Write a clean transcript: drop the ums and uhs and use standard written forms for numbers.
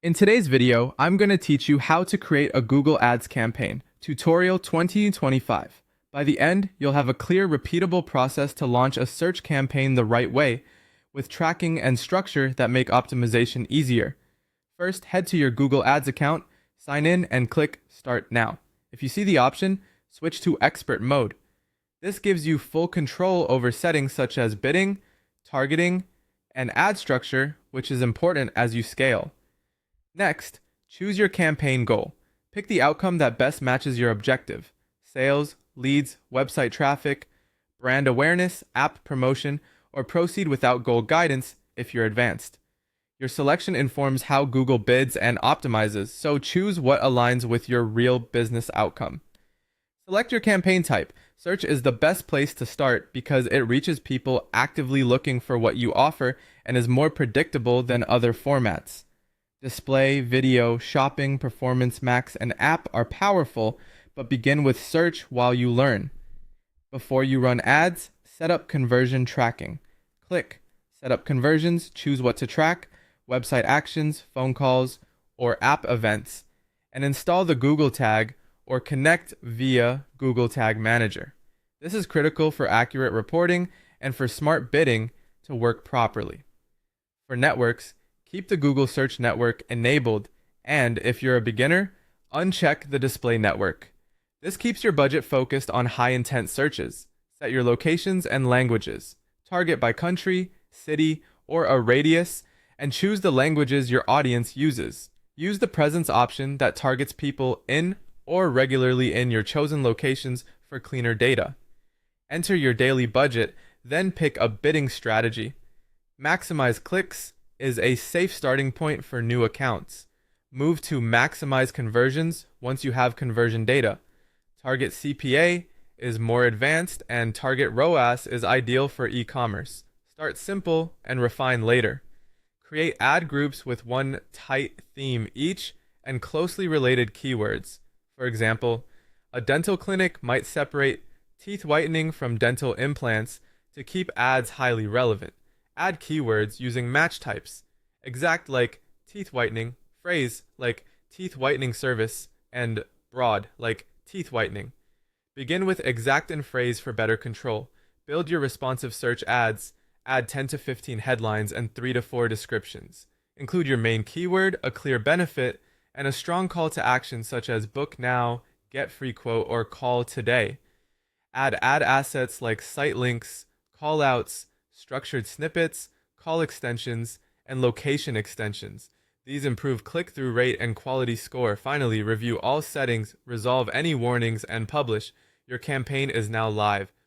In today's video, I'm going to teach you how to create a Google Ads campaign, Tutorial 2025. By the end, you'll have a clear, repeatable process to launch a search campaign the right way, with tracking and structure that make optimization easier. First, head to your Google Ads account, sign in, and click Start Now. If you see the option, switch to Expert Mode. This gives you full control over settings such as bidding, targeting, and ad structure, which is important as you scale. Next, choose your campaign goal. Pick the outcome that best matches your objective: sales, leads, website traffic, brand awareness, app promotion, or proceed without goal guidance if you're advanced. Your selection informs how Google bids and optimizes, so choose what aligns with your real business outcome. Select your campaign type. Search is the best place to start because it reaches people actively looking for what you offer and is more predictable than other formats. Display, video, shopping, performance, max, and app are powerful, but begin with search while you learn. Before you run ads, set up conversion tracking. Click Set up conversions, choose what to track: website actions, phone calls, or app events, and install the Google tag or connect via Google Tag Manager. This is critical for accurate reporting and for smart bidding to work properly. For networks, keep the Google Search Network enabled, and if you're a beginner, uncheck the display network. This keeps your budget focused on high-intent searches. Set your locations and languages. Target by country, city, or a radius, and choose the languages your audience uses. Use the presence option that targets people in or regularly in your chosen locations for cleaner data. Enter your daily budget, then pick a bidding strategy. Maximize clicks is a safe starting point for new accounts. Move to maximize conversions once you have conversion data. Target CPA is more advanced, and target ROAS is ideal for e-commerce. Start simple and refine later. Create ad groups with one tight theme each and closely related keywords. For example, a dental clinic might separate teeth whitening from dental implants to keep ads highly relevant. Add keywords using match types: exact like teeth whitening, phrase like teeth whitening service, and broad like teeth whitening. Begin with exact and phrase for better control. Build your responsive search ads. Add 10 to 15 headlines and 3 to 4 descriptions. Include your main keyword, a clear benefit, and a strong call to action such as book now, get free quote, or call today. Add ad assets like site links, call outs, structured snippets, call extensions, and location extensions. These improve click-through rate and quality score. Finally, review all settings, resolve any warnings, and publish. Your campaign is now live.